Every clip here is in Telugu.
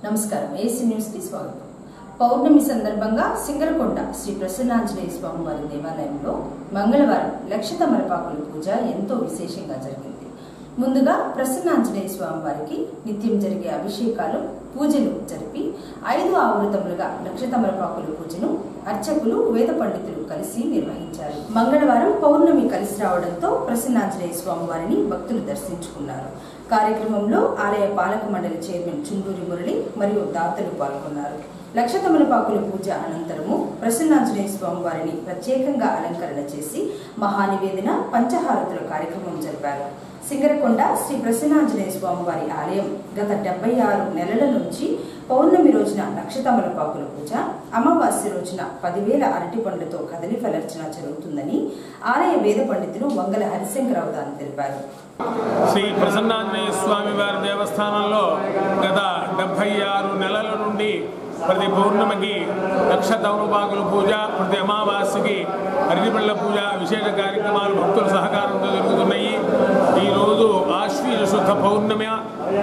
నమస్కారం ఏసీ న్యూస్ కి స్వాగతం. పౌర్ణమి సందర్భంగా సింగరకొండ శ్రీ ప్రసన్నాంజనేయ స్వామి వారి దేవాలయంలో మంగళవారం లక్ష తమలపాకుల పూజ ఎంతో విశేషంగా జరిగింది. ముందుగా ప్రసన్నాంజనేయ స్వామి వారికి నిత్యం జరిగే అభిషేకాలు పూజలు జరిపి 5 ఆవృతములుగా లక్ష తమలపాకుల పూజను అర్చకులు వేద పండితులు కలిసి నిర్వహించారు. మంగళవారం పౌర్ణమి కలిసి రావడంతో ప్రసన్నాంజనేయ స్వామి వారిని భక్తులు దర్శించుకున్నారు. కార్యక్రమంలో ఆలయ పాలక మండలి చైర్మన్ చుండూరి మురళి మరియు దాతలు పాల్గొన్నారు. లక్ష తమలపాకుల పూజ అనంతరము ప్రసన్నాంజనేయ స్వామి వారిని ప్రత్యేకంగా అలంకరణ చేసి మహానివేదన పంచహారతుల కార్యక్రమం జరిపారు. సింగరకొండ శ్రీ ప్రసన్నాంజనేయ స్వామి వారి ఆలయం గత 76 నెలల నుంచి పౌర్ణమి రోజున లక్ష తమలపాకుల పూజ, అమావాస్య రోజున 10,000 అరటి పండ్లతో కదలి ఫలర్చన జరుగుతుందని ఆలయ వేద పండితులు వంగల హరిశంకరరావు దాని తెలిపారు. శ్రీ ప్రసన్నాంజనేయ స్వామి వారి దేవస్థానంలో గత 76 నెలల నుండి ప్రతి పౌర్ణమికి లక్ష తమలపాకుల పూజ, ప్రతి అమావాస్యకి అరటిపళ్ళ పూజ విశేష కార్యక్రమాలు భక్తుల సహకారంతో జరుగుతున్నాయి. ఈరోజు ఆశ్వీజ శుద్ధ పౌర్ణమి,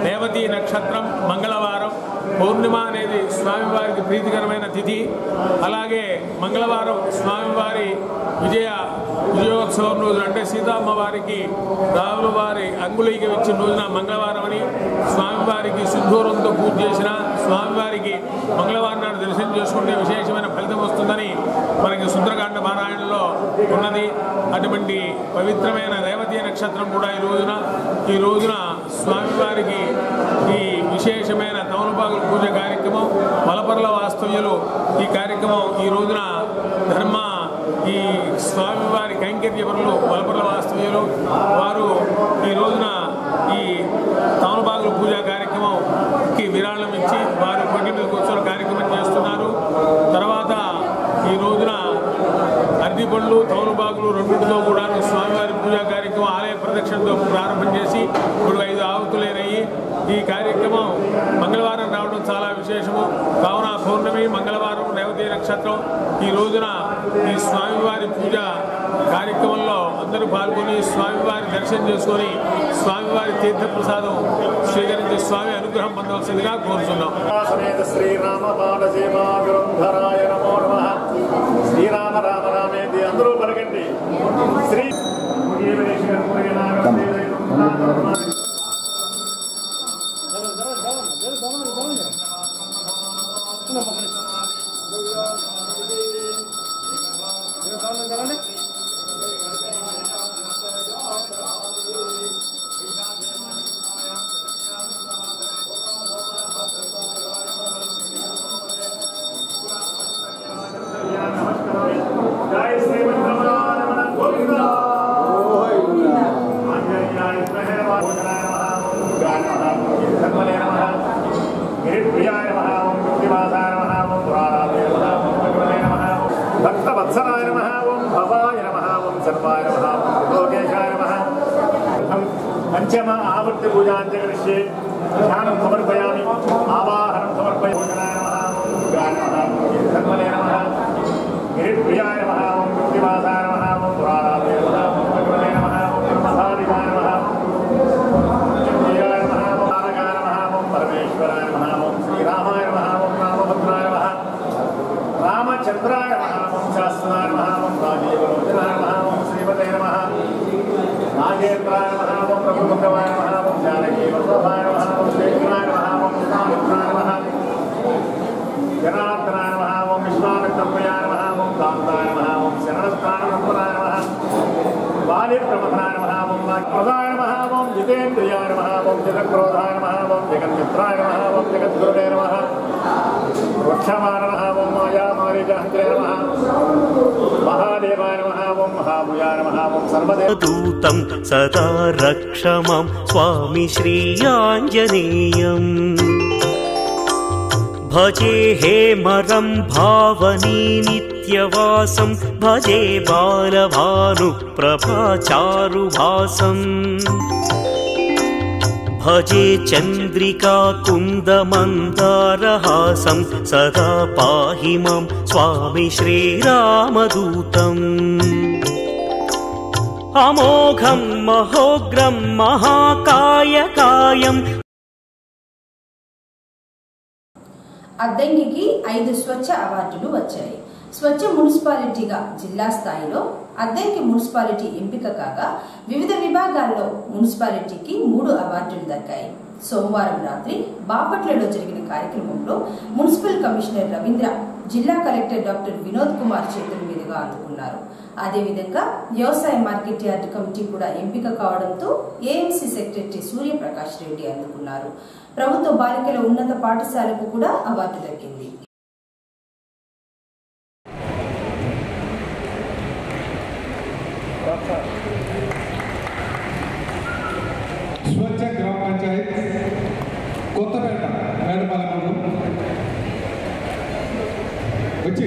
రేవతి నక్షత్రం, మంగళవారం. పౌర్ణిమ అనేది స్వామివారికి ప్రీతికరమైన తిథి. అలాగే మంగళవారం స్వామివారి విజయోత్సవం రోజున, అంటే సీతామ్మవారికి రాముల వారి అంగుళీకి వచ్చిన రోజున మంగళవారం అని స్వామివారికి సింధూరంతో పూజ చేసిన స్వామివారికి మంగళవారం నాడు దర్శనం చేసుకుంటే విశేషమైన ఫలితం వస్తుందని మనకి సుందరకాండ పారాయణలో ఉన్నది. అటువంటి పవిత్రమైన రేవతి నక్షత్రం కూడా ఈ రోజున స్వామివారికి ఈ విశేషమైన తమలపాకుల పూజ కార్యక్రమం, వలపర్ల వాస్తవ్యులు ఈ కార్యక్రమం ఈ రోజున ఈ స్వామివారి కైంకర్యపరులు వలపర్ల వాస్తవ్యులు వారు ఈ రోజున ఈ తమలపాకుల పూజా కార్యక్రమంకి విరాళం ఇచ్చి వారు కొండ మీద కూర్చొని కార్యక్రమం చేస్తున్నారు. తర్వాత ఈ రోజున అరటిపళ్ళు, తమలపాకులు రెండింటితో కూడా స్వామివారి పూజా కార్యక్రమం ఆలయ ప్రదక్షిణతో ప్రారంభం చేసి ఇప్పుడు 5 ఆవృత్తులైనవి. ఈ కార్యక్రమం మంగళవారం రావడం చాలా విశేషము. కావున పౌర్ణమి, మంగళవారం, రేవతి నక్షత్రం ఈ రోజున ఈ స్వామివారి పూజ కార్యక్రమంలో అందరూ పాల్గొని స్వామివారి దర్శనం చేసుకొని స్వామివారి తీర్థప్రసాదం స్వీకరించి స్వామి అనుగ్రహం పొందవలసిందిగా కోరుతున్నాం. శ్రీరామ రామ రామేది అందరూ పలకండి. శ్రీ భక్తవత్సలాయ నమః, ఓం భవాయ నమః, ఓం సర్వాయ నమః, ఓం లోకేశాయ నమః. పంచమ ఆవర్తి పూజాంచకరిష్యే. ధ్యానం సమర్పయామి, ఆవాహనం సమర్పయామి. భోజనాయ నమః, ఓం గాయ నమః, ఓం సర్వలే నమః, గిరిప్రియాయ నమః, ఓం కృత్తివాసాయ నమః, ఓం పురాణాయ నమః, ఓం భగవతే నమః, ఓం బ్రహ్మధారికాయ నమః, జయాయ నమః, ఓం తారకాయ నమః, ఓం పరమేశ్వరాయ నమః, ఓం శ్రీరామాయ నమః, ఓం రామభద్రాయ నమః, రామచంద్రాయ నమః, ఓం శాస్త్రాయ నమః, ఓం రాజీవలోచనాయ నమః, ఓం శ్రీమతే నమః, నాగేంద్రాయ నమః, ఓం ప్రభుభగవాయ నమః, ఓం జానకీ వల్లభాయ నమః, ఓం శ్రీకృష్ణాయ నమః, ఓం రామకృష్ణాయ నమః, జనార్దనాయ నమః, ఓం విశ్వామిత్రప్రియాయ నమః, ఓం కాంతాయ నమః, ఓం శరణస్థానప్రదాయ నమః, బాలిప్రమథనాయ నమః, ఓం నాగ్ప్రదాయ నమః, ఓం జితేంద్రియాయ నమః, ఓం జగక్రోధాయ నమః, ఓం జగన్మిత్రాయ నమః, ఓం జగద్గురువే నమః, వృక్షమాన నమః, ఓం మాయామారీజాహంత్రే నమః, మహాదేవాయ నమః, ఓం మహాభూయాయ నమః, ఓం సర్వదూతం సదా రక్షమాం స్వామి శ్రీ ఆంజనేయం. భజే హేమరం భావనీ నిత్యవాసం, భజే బాలభాను ప్రభాచారుభాసం, భజే చంద్రికా కుందమందారహాసం, సదా పాహి మాం స్వామి శ్రీరామదూతం. అమోఘం మహోగ్రం మహాకాయ కాయం అద్దంకికి 5 స్వచ్ఛ అవార్డులు వచ్చాయి. స్వచ్ఛ మున్సిపాలిటీగా జిల్లా స్థాయిలో అద్దంకి మున్సిపాలిటీ ఎంపిక కాగా వివిధ విభాగాల్లో మున్సిపాలిటీకి 3 అవార్డులు దక్కాయి. సోమవారం రాత్రి బాపట్లలో జరిగిన కార్యక్రమంలో మున్సిపల్ కమిషనర్ రవీంద్ర జిల్లా కలెక్టర్ డాక్టర్ వినోద్ కుమార్ చేతుల మీదుగా అందుకున్నారు. అదేవిధంగా వ్యవసాయ మార్కెట్ యార్డ్ కమిటీ కూడా ఎంపిక కావడంతో ఏఎంసీ సెక్రటరీ సూర్యప్రకాష్ రెడ్డి అందుకున్నారు. ప్రభుత్వ బాలికల ఉన్నత పాఠశాలకు కూడా అవార్డు దక్కింది. స్వచ్ఛ గ్రామ పంచాయత్ కొత్తపేట మేడపాలెంలో వచ్చి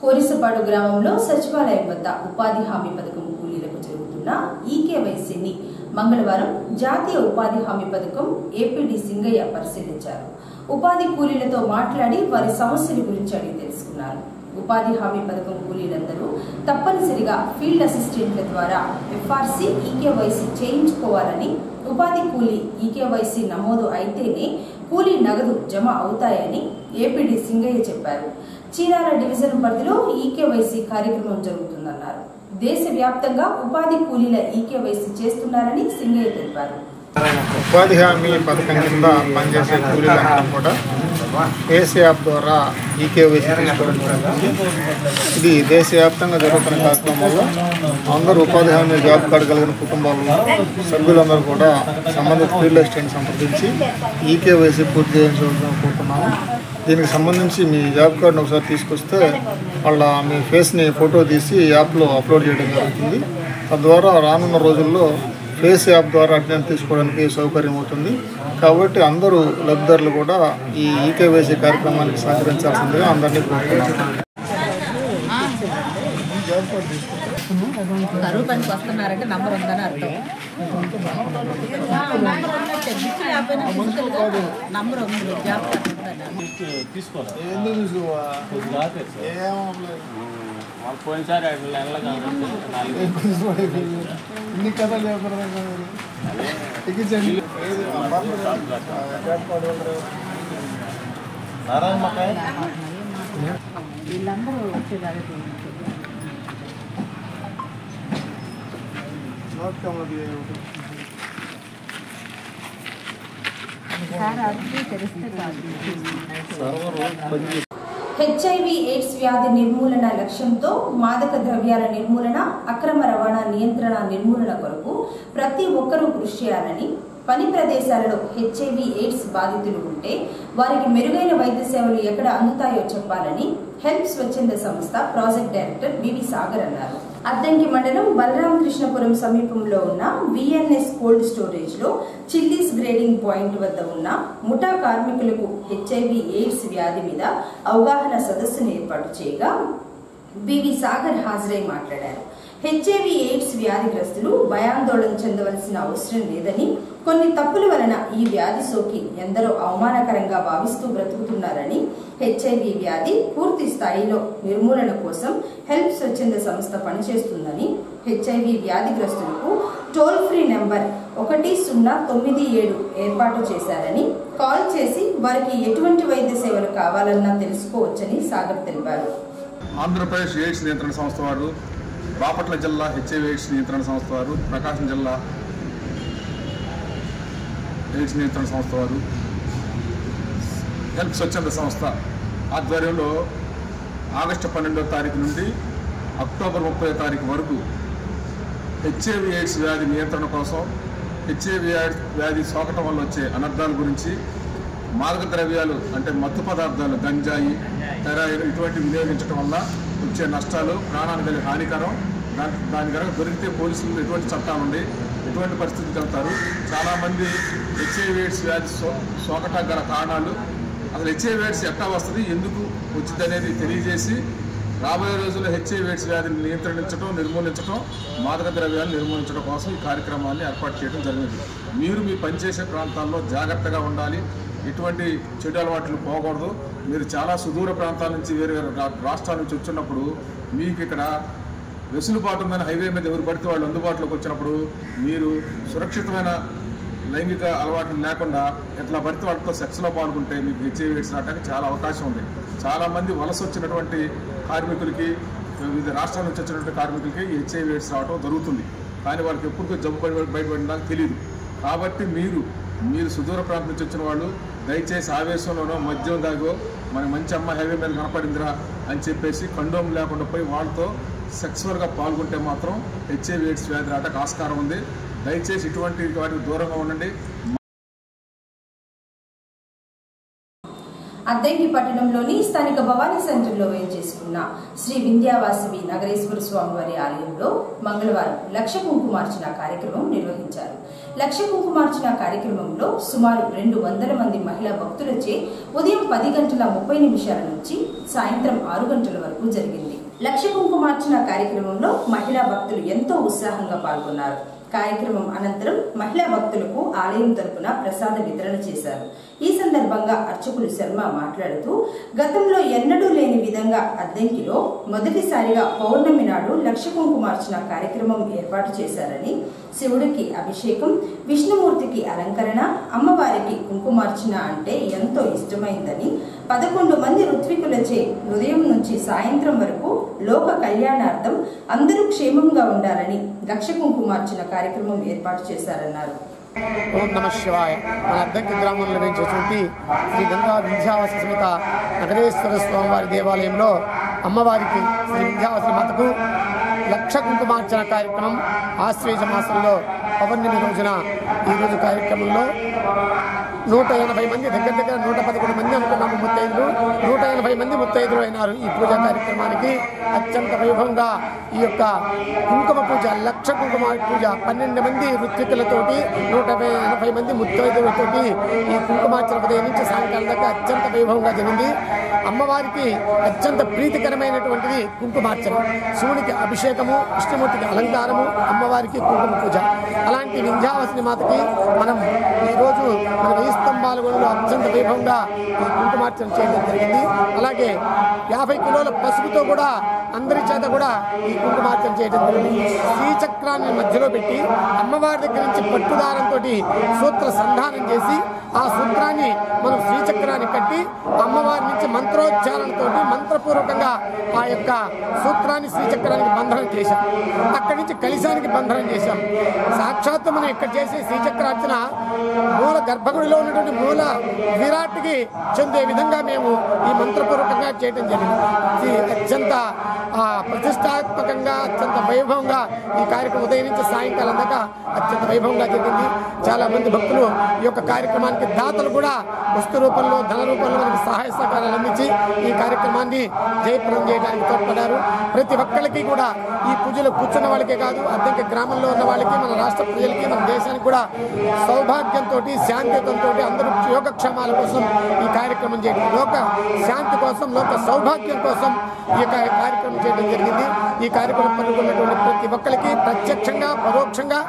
కోరిసపాడు గ్రామంలో సచివాలయం వద్ద ఉపాధి హామీ పథకం కూలీలకు జరుగుతున్న ఈకేవైసీని మంగళవారం జాతీయ ఉపాధి హామీ పథకం ఏపీడీ సింగయ్య పరిశీలించారు. ఉపాధి కూలీలతో మాట్లాడి వారి సమస్యల గురించి అడిగి తెలుసుకున్నారు. ఉపాధి హామీ పథకం కూలీలందరూ తప్పనిసరిగా ఫీల్డ్ అసిస్టెంట్ల ద్వారా ఎఫ్ఆర్సీ ఈకేవైసీ చేయించుకోవాలని, ఉపాధి కూలీ ఈకేవైసీ నమోదు అయితేనే కూలీ నగదు జమ అవుతాయని ఏపీడీ సింగయ్య చెప్పారు. చీరాల డివిజన్ పరిధిలో ఈకేవైసీ కార్యక్రమం జరుగుతుందన్నారు. దేశవ్యాప్తంగా ఉపాధి కూలీల ఈకేవైసీ చేస్తున్నారని సింగయ్య తెలిపారు. ఉపాధి హామీ పథకం కింద పనిచేసే కూలీలందరూ కూడా ఏసీ యాప్ ద్వారా ఈకేవైసీ తీసుకోవడం జరుగుతుంది. ఇది దేశవ్యాప్తంగా జరుగుతున్న కార్యక్రమంలో అందరూ ఉపాధి హామీ జాబ్ కార్డు కలిగిన కుటుంబాల్లో సభ్యులందరూ కూడా సంబంధిత ఫీల్డ్ అసిస్టెంట్ సంప్రదించి ఈకేవైసీ పూర్తి చేయించుకుంటున్నాము. దీనికి సంబంధించి మీ జాబ్ కార్డును ఒకసారి తీసుకొస్తే వాళ్ళ మీ ఫేస్ని ఫోటో తీసి యాప్లో అప్లోడ్ చేయడం జరుగుతుంది. తద్వారా రానున్న రోజుల్లో ఫేస్ యాప్ ద్వారా అటెండెన్స్ తీసుకోవడానికి సౌకర్యం అవుతుంది. కాబట్టి అందరూ లబ్ధిదారులు కూడా ఈ ఈకేవైసీ కార్యక్రమానికి సహకరించాల్సిందిగా అందరినీ కోరుతున్నాను. కరువు పనికి వస్తున్నారంటే నంబర్ ఉందని అర్థం. నంబర్ ఉంది, జాబ్ పోయినసారి ఇన్ని కథలు ఎక్కించండి. వీళ్ళందరూ వచ్చేదాన్ని హెచ్ఐవి ఎయిడ్స్ వ్యాధి నిర్మూలన లక్ష్యంతో మాదక ద్రవ్యాల నిర్మూలన, అక్రమ రవాణా నియంత్రణ నిర్మూలన కొరకు ప్రతి ఒక్కరూ కృషి చేయాలని, పని ప్రదేశాలలో హెచ్ఐవి ఎయిడ్స్ బాధితులు ఉంటే వారికి మెరుగైన వైద్య సేవలు ఎక్కడ అందుతాయో చెప్పాలని హెల్ప్ స్వచ్ఛంద సంస్థ ప్రాజెక్ట్ డైరెక్టర్ బివి సాగర్ అన్నారు. అద్దంకి మండలం బలరామకృష్ణపురం సమీపంలో ఉన్న విఎన్ఎస్ కోల్డ్ స్టోరేజ్ లో చిల్లీస్ గ్రేడింగ్ పాయింట్ వద్ద ఉన్న ముఠా కార్మికులకు హెచ్ఐవి ఎయిడ్స్ వ్యాధి మీద అవగాహన సదస్సును ఏర్పాటు చేయగా బివి సాగర్ హాజరై మాట్లాడారు. హెచ్ఐవి ఎయిడ్స్ వ్యాధిగ్రస్తులు భయాందోళన చెందవలసిన అవసరం లేదని, కొన్ని తప్పుల వలన ఈ వ్యాధి సోకి ఎందరో అవమానకరంగా భావిస్తూ బ్రతుకుతున్నారని, హెచ్ఐవి వ్యాధి పూర్తి స్థాయిలో నిర్మూలన కోసం హెల్ప్ స్వచ్ఛంద సంస్థ పనిచేస్తుందని, హెచ్ఐవి వ్యాధిగ్రస్తులకు టోల్ ఫ్రీ నెంబర్ 1097 ఏర్పాటు చేశారని, కాల్ చేసి వారికి ఎటువంటి వైద్య సేవలు కావాలన్నా తెలుసుకోవచ్చని సాగర్ తెలిపారు. ఆంధ్రప్రదేశ్ ఎయిడ్స్ నియంత్రణ సంస్థ వారు, బాపట్ల జిల్లా హెచ్ఐవి ఎయిడ్స్ నియంత్రణ సంస్థ వారు, ప్రకాశం జిల్లా ఎయిడ్స్ నియంత్రణ సంస్థ వారు, హెల్ప్ స్వచ్ఛంద సంస్థ ఆధ్వర్యంలో ఆగస్టు 12వ తారీఖు నుండి అక్టోబర్ 30వ తారీఖు వరకు హెచ్ఐవి ఎయిడ్స్ వ్యాధి నియంత్రణ కోసం, హెచ్ఐవి వ్యాధి సోకటం వల్ల వచ్చే అనర్థాల గురించి, మాదక ద్రవ్యాలు అంటే మత్తు పదార్థాలు గంజాయి, హెరాయిన్ ఇటువంటి వినియోగించడం వల్ల వచ్చే నష్టాలు, ప్రాణానికి కలిగే హానికరం, దాని కనుక దొరికితే పోలీసులు ఎటువంటి చట్టాలు ఉండి ఎటువంటి పరిస్థితికి వెళ్తారు, చాలామంది హెచ్ఐవి ఎయిడ్స్ వ్యాధి సోకటం గల కారణాలు, అసలు హెచ్ఐవి ఎయిడ్స్ ఎట్లా వస్తుంది, ఎందుకు వచ్చింది అనేది తెలియజేసి రాబోయే రోజుల్లో హెచ్ఐవి ఎయిడ్స్ వ్యాధిని నియంత్రించడం, నిర్మూలించడం, మాదక ద్రవ్యాలను నిర్మూలించడం కోసం ఈ కార్యక్రమాన్ని ఏర్పాటు చేయడం జరిగింది. మీరు మీ పనిచేసే ప్రాంతాల్లో జాగ్రత్తగా ఉండాలి, ఎటువంటి చెడు అలవాట్లు పోకూడదు. మీరు చాలా సుదూర ప్రాంతాల నుంచి వేరే రాష్ట్రాల నుంచి వచ్చినప్పుడు మీకు ఇక్కడ వెసులుబాటు ఉందని హైవే మీద ఎవరు పడితే వాళ్ళు అందుబాటులోకి వచ్చినప్పుడు మీరు సురక్షితమైన లైంగిక అలవాట్లు లేకుండా ఎట్లా పడితే వాళ్ళతో సెక్స్లో పాల్గొంటే మీకు హెచ్ఐవి ఎయిడ్స్ రావడానికి చాలా అవకాశం ఉంది. చాలామంది వలస వచ్చినటువంటి కార్మికులకి, వివిధ రాష్ట్రాల నుంచి వచ్చినటువంటి కార్మికులకి ఈ హెచ్ఐవి ఎయిడ్స్ రావడం జరుగుతుంది. కానీ వాళ్ళకి ఎప్పుడు జబ్బు బయటపడిందని తెలియదు. కాబట్టి మీరు సుదూర ప్రాంతం నుంచి వచ్చిన వాళ్ళు దయచేసి ఆవేశంలోనో మద్యం దాగో మన మంచి అమ్మ హైవే మీద కనపడిందిరా అని చెప్పేసి కండోమ్ లేకుండా పోయి వాళ్ళతో సెక్సువల్గా పాల్గొంటే మాత్రం హెచ్ఐవి ఎయిడ్స్ వ్యాధి రావడానికి ఆస్కారం ఉంది. దయచేసి ఇటువంటి వాటికి దూరంగా ఉండండి. అద్దంకి పట్టణంలోని స్థానిక భవానీ సెంటర్లో వేయించేసుకున్న శ్రీ వింధ్యావాసవి నగరేశ్వర స్వామివారి ఆలయంలో మంగళవారం లక్ష కుంకుమార్చన కార్యక్రమం నిర్వహించారు. లక్ష కుంకుమార్చన కార్యక్రమంలో సుమారు 200 మంది మహిళా భక్తులచే ఉదయం 10:30 నుంచి సాయంత్రం 6 గంటల వరకు జరిగింది. లక్ష కుంకుమార్చన కార్యక్రమంలో మహిళా భక్తులు ఎంతో ఉత్సాహంగా పాల్గొన్నారు. కార్యక్రమం అనంతరం మహిళా భక్తులకు ఆలయం తరపున ప్రసాద వితరణ చేశారు. ఈ సందర్భంగా అర్చకులు శర్మ మాట్లాడుతూ గతంలో ఎన్నడూ లేని విధంగా అద్దంకిలో మొదటిసారిగా పౌర్ణమి నాడు లక్ష కుంకుమార్చన కార్యక్రమం ఏర్పాటు చేశారని, శివుడికి అభిషేకం, విష్ణుమూర్తికి అలంకరణ, అమ్మవారికి కుంకుమార్చన అంటే ఎంతో ఇష్టమైందని, 11 మంది ఋత్వికులచే ఉదయం నుంచి సాయంత్రం వరకు లోక కళ్యాణార్థం అందరూ క్షేమంగా ఉండాలని లక్ష కుంకుమార్చన కార్యక్రమం ఏర్పాటు చేశారన్నారు. ఓం నమ శివాయ. మన అద్దంకి గ్రామంలో వేయించేటువంటి శ్రీ గంగా వింధ్యావాస సమేత నగరేశ్వర స్వామివారి దేవాలయంలో అమ్మవారికి శ్రీ వింధ్యావాస మాతకు లక్ష కుంకుమార్చన కార్యక్రమం ఆశ్వేజ మాసంలో పౌర్ణమి రోజున ఈరోజు కార్యక్రమంలో 180 మంది, దగ్గర 111 మంది అనుకున్నాము ముత్తైదులు. 180 మంది ముత్తైదులు అయినారు. ఈ పూజా కార్యక్రమానికి అత్యంత వైభవంగా ఈ యొక్క కుంకుమ పూజ, లక్ష కుంకుమ పూజ 12 మంది ఋత్వికులతోటి 180 మంది ముత్తైదులతోటి ఈ కుంకుమార్చన ఉదయం నుంచి సాయంకాలం దాకా అత్యంత వైభవంగా జరిగింది. అమ్మవారికి అత్యంత ప్రీతికరమైనటువంటిది కుంకుమార్చన. శివునికి అభిషేకము, విష్ణుమూర్తికి అలంకారము, అమ్మవారికి కుంకుమ పూజ. అలాంటి వింధ్యావాసిని మాతకి మనం ఈరోజు మన 1000 స్తంభాల గుడిలో అత్యంత వైభవంగా ఈ కుంకుమార్చన చేయడం జరిగింది. అలాగే 50 కిలోల పసుపుతో కూడా అందరి చేత కూడా ఈ కుంకుమార్చన చేయడం జరిగింది. శ్రీచక్రాన్ని మధ్యలో పెట్టి అమ్మవారి దగ్గర నుంచి పట్టుదారంతో సూత్ర సంధానం చేసి ఆ సూత్రాన్ని మనం శ్రీచక్రాన్ని కట్టి అమ్మవారి నుంచి మంత్రోచ్చారణతో మంత్రపూర్వకంగా ఆ యొక్క సూత్రాన్ని శ్రీచక్రానికి బంధనం చేశాం. అక్కడి నుంచి కలశానికి బంధనం చేశాం. సాక్షాత్తు మనం ఇక్కడ చేసే శ్రీచక్రార్చన మూల గర్భగుడిలో ఉన్నటువంటి మూల విరాట్కి చెందే విధంగా మేము ఈ మంత్రపూర్వకంగా చేయడం జరిగింది. అత్యంత ప్రతిష్టాత్మకంగా అత్యంత వైభవంగా ఈ కార్యక్రమం ఉదయం నుంచి సాయంకాలం దాకా అత్యంత వైభవంగా జరిగింది. చాలా మంది భక్తులు ఈ యొక్క కార్యక్రమానికి దాతలు కూడా వస్తు రూపంలో, ధన రూపంలో మనకి సహాయ సహకారాలు అందించి ఈ కార్యక్రమాన్ని జయప్రదం చేయడానికి తోడ్పడ్డారు. ప్రతి ఒక్కరికి కూడా ఈ పూజలో కూర్చున్న వాళ్ళకే కాదు, అద్దంకి గ్రామంలో ఉన్న వాళ్ళకి, మన రాష్ట్ర ప్రజలకి, మన దేశానికి కూడా సౌభాగ్యంతో, శాంతియుతంతో అందరూ యోగక్షేమాల కోసం ఈ కార్యక్రమం చేయడం, లోక శాంతి కోసం, లోక సౌభాగ్యం కోసం ఈ కార్యక్రమం చేయడం జరిగింది. ఈ కార్యక్రమం పాల్గొన్నటువంటి ప్రతి ఒక్కరికి, ప్రత్యక్షంగా పరోక్షంగా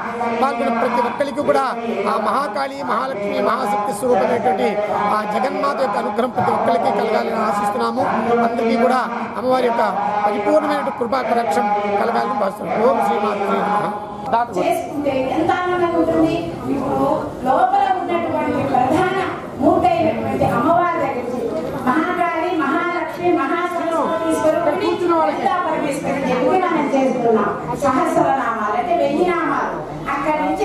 పాల్గొన్న ప్రతి ఒక్కరికి కూడా ఆ మహాకాళి, మహాలక్ష్మి, మహాశక్తి స్వరూపమైనటువంటి ఆ జగన్మాత యొక్క అనుగ్రహం ప్రతి ఒక్కరికి కలగాలని ఆశిస్తున్నాము. అందరికీ కూడా అమ్మవారి యొక్క పరిపూర్ణమైన కృపా కటాక్షం కలగాలని భావిస్తున్నాం. ఓం శ్రీమాత్రే నమః. చేసుకుంటే ఎంత ఆనందంగా ఉంటుంది. ఇప్పుడు లోపల ఉన్నటువంటి ప్రధాన మూర్తైనటువంటి అమ్మవారి దగ్గరికి మహాకాళి, మహాలక్ష్మి, మహాసరస్వతి స్వరూపిణి పరమేశ్వరి చెప్పి మనం చేస్తున్నాం. సహస్రనామాలు అంటే 1000 నామాలు. అక్కడి నుంచి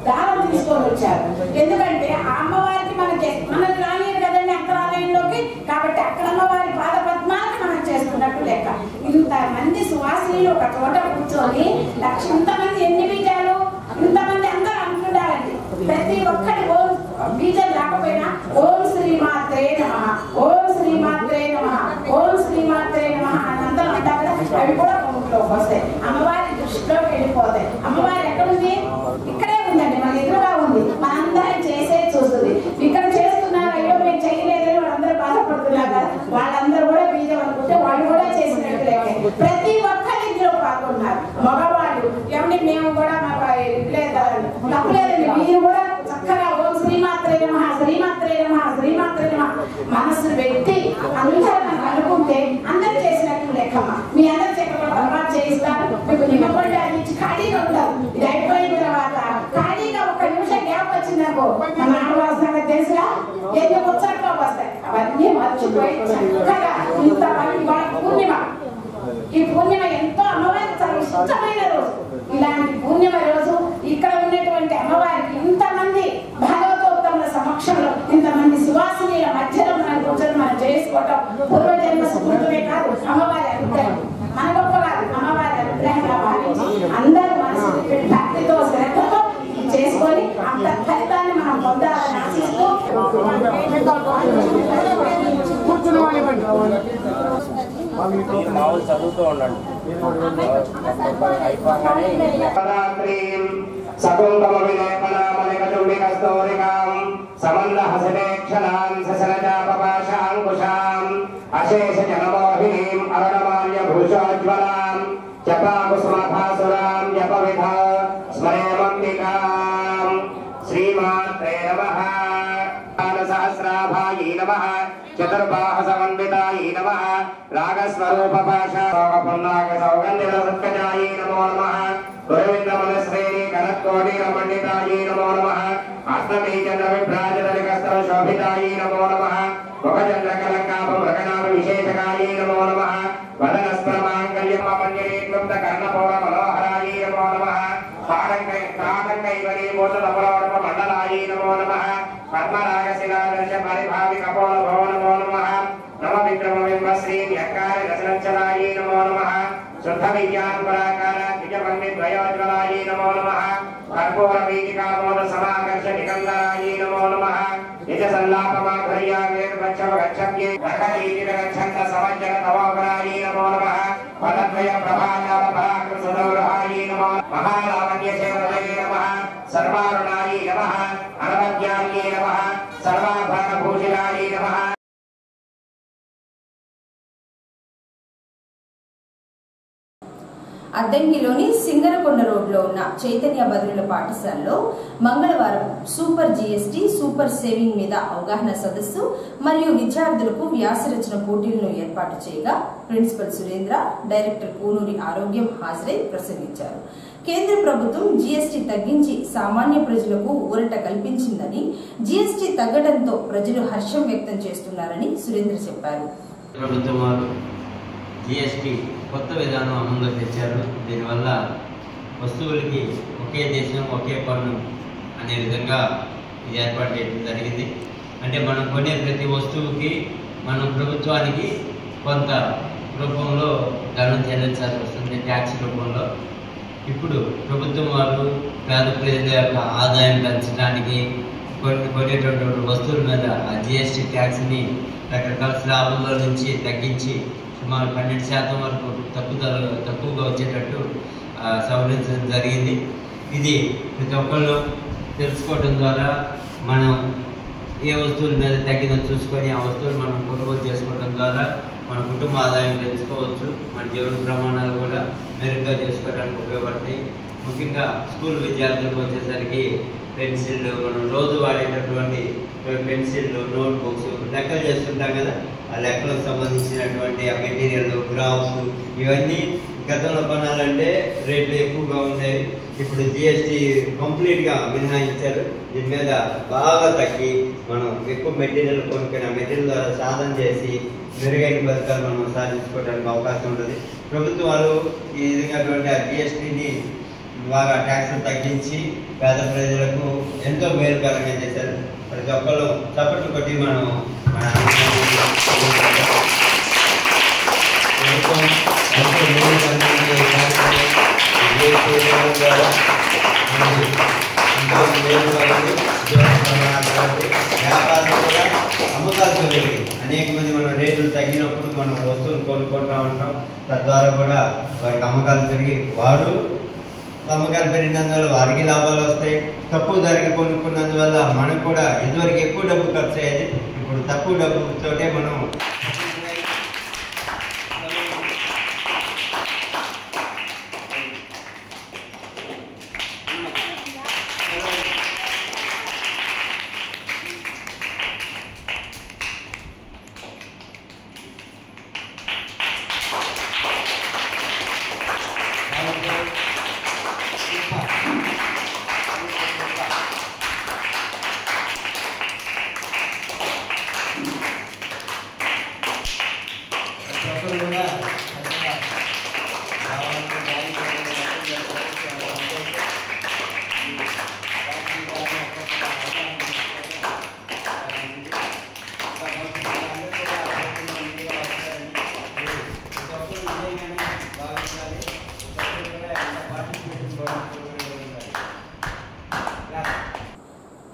దానం తీసుకొని వచ్చారు. ఎందుకంటే ఆ అమ్మవారికి మనకు రానియరు కదండి అంతరాలయంలోకి. కాబట్టి అక్కడ అమ్మవారి పాద పద్మాలకు మనం చేస్తున్నట్టు లెక్క. ఇంతమంది సువాసిని ఒక చోట కూర్చొని ఇంతమంది ఎన్ని బీజాలు, ఇంతమంది అందరూ అనుకుంటారండి. ప్రతి ఒక్కటి ఓం బీజం రాకపోయినా ఓం శ్రీమాత్రే నమః, ఓం శ్రీమాత్రే నమః, ఓం శ్రీమాత్రే నమః అని అందరూ అంటారు కదా. అవి కూడా కొంగులోకి వస్తాయి, అమ్మవారి దృష్టిలోకి వెళ్ళిపోతాయి. అమ్మవారి ఎక్కడుంది? ఇక్కడే ఉందండి, మన ఎదురుగా ఉంది. మనందరం చేసే చూస్తుంది. ఇక్కడ చేస్తున్నారు, అయ్యో మేము చేయలేదని వాళ్ళందరూ బాధపడుతున్నారు కదా. వాళ్ళందరూ కూడా బీజం అనుకుంటే వాళ్ళు కూడా చేసినట్టు లెక్క. ప్రతి ఒక్కరి ఇందులో పాల్గొన్నారు. మగవాళ్ళు ఏమంటే మేము కూడా మాకు తప్పలేదండి, మీరు కూడా చక్కగా ఓం శ్రీమాత్రే నమః, శ్రీమాత్రే నమః, శ్రీమాత్రే నమః మనసు పెట్టి అందరూ అనుకుంటే అందరు చేసినట్టు లెక్కమ్మా. మీ అందరి చేత తర్వాత చేయిస్తాను. మీకు నిమ్మపండు అందించి ఖాళీగా ఉంటారు. ఇది అయిపోయిన తర్వాత ఖాళీగా ఒక నిమిషం గ్యాప్ వచ్చిందనుకో మన ఆడవాల్సిన తెలుసురా ఎన్ని ముచ్చట్లో వస్తాయి. అవన్నీ మర్చిపోయి చక్కగా ఇంత పూర్ణిమ, ఈ పూర్ణిమ ఎంతో అమ్మవారికి చాలా ఇష్టమైన రోజు. ఇలాంటి పూర్ణిమ రోజు ఇక్కడ ఉన్నటువంటి అమ్మవారికి ఇంతమంది భాగవతోత్తముల సమక్షంలో ఇంతమంది సువాసినీల మధ్యలో మనం కూర్చొని మనం చేసుకోవటం పూర్వజన్మ స్ఫూర్తిమే కాదు, అమ్మవారి అనుగ్రహం. మన గొప్ప కాదు, అమ్మవారి అనుగ్రహంగా భావించి అందరూ మనసు భక్తితో శ్రద్ధతో చేసుకొని అంత ఫలితాన్ని మనం పొందాలని ఆశిస్తూ చదువుతూ ఉండండి. సకుంకుమ విలేపనామలికచుంబికస్తోరికాం సమల్లహసనేక్షణాం ససరజాపపాశాంకుశాం అశేష జనమోహినీం అరుణమాల్యభూషోజ్వలాం జపాకుసుమభాసురాం జపవిధ స్మరేమంబికాం. శ్రీమాత్రే నమః. సహస్రాభాయీ నమః. చతుర్బాహ సమన్వితాయీ నమః. రాగస్వరూపపాశాగ సౌగంధిరసత్కజాయీ నమో నమః. గురువింద్రమనశ్రేణి కనత్కోటిరమండితాయీ నమో నమః. అష్టమీచంద్ర విభ్రాజదలికస్త్ర శోభితాయీ నమో నమః. ముఖచంద్రకలంకాప మృగనాభ విశేషకాయీ నమో నమః. వదనస్పరమాంగల్యమపంజరీకృత కర్ణపౌర మనోహరాయీ నమో నమః. తాటంకైవరీభూతమపరోడప మండలాయీ నమో నమః. పద్మరాగశిలాదర్శ పరిభావి కపోల భవ నమో నమః. నమ విక్రమబింబ శ్రీ వ్యక్కారి రచనచ్చలాయీ నమో నమః. శుద్ధ విజ్ఞాన పరాకార ద్విజపండి ద్వయోజ్వలాయీ నమో నమః. కర్పూర వీటికామోద సమాకర్ష నికందరాయీ నమో నమః. నిజ సల్లాపమాధుర్యా వేదవచ్చవ గచ్చవ్యే రకరీతిక గచ్చంత సమజ్జన తవోగరాయీ నమో నమః. పదద్వయ ప్రభాజాల పరాకృత సుదౌరహాయీ నమో మహాలావణ్య సేవయే నమః. సర్వారుణాయీ నమః. అనవద్యాయే నమః. సర్వాభరణభూషితాయే నమః. అద్దంకిలోని సింగరకొండ రోడ్లో ఉన్న చైతన్య బదులుల పాఠశాలలో మంగళవారం సూపర్ జీఎస్టీ సూపర్ సేవింగ్ మీద అవగాహన సదస్సు మరియు విద్యార్థులకు వ్యాసరచన పోటీలను ఏర్పాటు చేయగా ప్రిన్సిపల్ సురేంద్ర, డైరెక్టర్ కూనూరి ఆరోగ్యం హాజరై ప్రసంగించారు. కేంద్ర ప్రభుత్వం జీఎస్టీ తగ్గించి సామాన్య ప్రజలకు ఊరట కల్పించిందని, జీఎస్టీ తగ్గడంతో ప్రజలు హర్షం వ్యక్తం చేస్తున్నారని సురేంద్ర చెప్పారు. జిఎస్టీ కొత్త విధానం అమల్లో తెచ్చారు. దీనివల్ల వస్తువులకి ఒకే దేశం ఒకే పన్ను అనే విధంగా ఇది ఏర్పాటు చేయడం జరిగింది. అంటే మనం కొనే ప్రతి వస్తువుకి మనం ప్రభుత్వానికి కొంత రూపంలో ధనం చెల్లించాల్సి వస్తుంది, ట్యాక్స్ రూపంలో. ఇప్పుడు ప్రభుత్వం వారు పేద ప్రజల యొక్క ఆదాయం పెంచడానికి కొనేటటువంటి వస్తువుల మీద ఆ జిఎస్టీ ట్యాక్స్ని రకరకాల స్లాబుల్లో నుంచి తగ్గించి సుమారు 12% వరకు తక్కువగా వచ్చేటట్టు సవరించడం జరిగింది. ఇది ప్రతి ఒక్కళ్ళు తెలుసుకోవడం ద్వారా మనం ఏ వస్తువుల మీద తగ్గిందో చూసుకొని ఆ వస్తువులు మనం కొనుగోలు చేసుకోవడం ద్వారా మన కుటుంబ ఆదాయం పెంచుకోవచ్చు, మన జీవన ప్రమాణాలు కూడా మెరుగ్గా చేసుకోవడానికి ఉపయోగపడతాయి. ముఖ్యంగా స్కూల్ విద్యార్థులకు వచ్చేసరికి పెన్సిళ్ళు, మనం రోజు వాడేటటువంటి పెన్సిళ్ళు, నోట్బుక్స్, లెక్కలు చేస్తుంటాం కదా, ఆ లెక్కలకు సంబంధించినటువంటి ఆ మెటీరియల్, గ్రాఫ్స్, ఇవన్నీ గతంలో కొనాలంటే రేట్లు ఎక్కువగా ఉండేవి. ఇప్పుడు జిఎస్టీ కంప్లీట్గా మినహాయించారు. దీని మీద బాగా తగ్గి మనం ఎక్కువ మెటీరియల్ కొనుక్కుని ఆ మెటీరియల్ ద్వారా సాధన చేసి మెరుగైన ఫలితాలు మనం సాధించుకోవడానికి అవకాశం ఉంటుంది. ప్రభుత్వం వారు ఈ విధంగా ఆ జిఎస్టీని బాగా ట్యాక్స్లు తగ్గించి పేద ప్రజలకు ఎంతో మేలుకరంగా చేశారు. ప్రతి ఒక్కళ్ళు చప్పట్లు కొట్టి మనం మన ప్రభుత్వం ఎంతో వ్యాపారం కూడా అమ్మకాలు పెరిగింది. అనేక మంది మనం రేట్లు తగ్గినప్పుడు మనం వస్తువులు కొనుక్కుంటూ ఉంటాం. తద్వారా కూడా వారికి అమ్మకాలు పెరిగి వారు అమ్మకాలు పెరిగినందువల్ల వారికి లాభాలు వస్తాయి. తక్కువ ధరకి కొనుక్కున్నందువల్ల మనకు కూడా ఇదివరకు ఎక్కువ డబ్బు ఖర్చు అయ్యేది, ఇప్పుడు తక్కువ డబ్బుతోటే మనం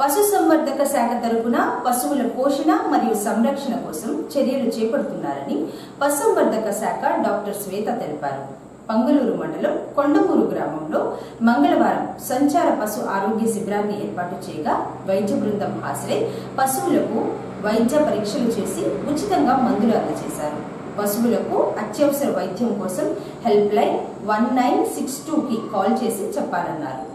పశుసంవర్ధక శాఖ తరపున పశువుల పోషణ మరియు సంరక్షణ కోసం చర్యలు చేపడుతున్నారని పశుసంవర్ధక శాఖ డాక్టర్ శ్వేత తెలిపారు. పంగులూరు మండలం కొండమూరు గ్రామంలో మంగళవారం సంచార పశు ఆరోగ్య శిబిరాన్ని ఏర్పాటు చేయగా వైద్య బృందం హాజరై పశువులకు వైద్య పరీక్షలు చేసి ఉచితంగా మందులు అందజేశారు. పశువులకు అత్యవసర వైద్యం కోసం హెల్ప్ లైన్ 1962కి కాల్ చేసి చెప్పాలన్నారు.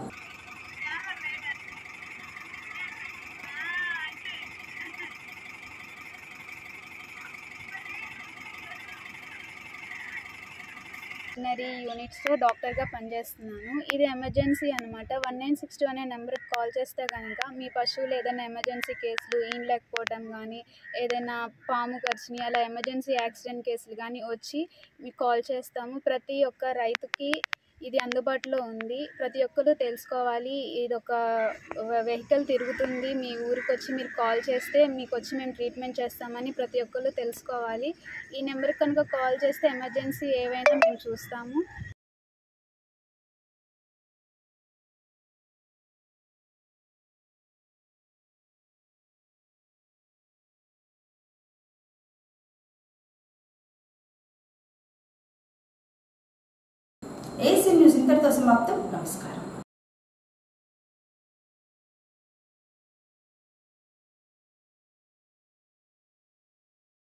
యూనిట్స్లో డాక్టర్గా పనిచేస్తున్నాను. ఇది ఎమర్జెన్సీ అనమాట. 1962 అనే నెంబర్కి కాల్ చేస్తే కనుక మీ పశువులు ఏదైనా ఎమర్జెన్సీ కేసులు ఈనలేకపోవడం కానీ, ఏదైనా పాము కరిచిని అలా ఎమర్జెన్సీ యాక్సిడెంట్ కేసులు కానీ వచ్చి మీకు కాల్ చేస్తాము. ప్రతి ఒక్క రైతుకి ఇది అందుబాటులో ఉంది. ప్రతి ఒక్కరు తెలుసుకోవాలి. ఇది ఒక వెహికల్ తిరుగుతుంది, మీ ఊరికి వచ్చి మీరు కాల్ చేస్తే మీకు వచ్చి మేము ట్రీట్మెంట్ చేస్తామని ప్రతి ఒక్కరు తెలుసుకోవాలి. ఈ నెంబర్కి కనుక కాల్ చేస్తే ఎమర్జెన్సీ ఏవైనా మేము చూస్తాము. ఏసీ న్యూస్ ఇంతటితో సమాప్తం. నమస్కారం.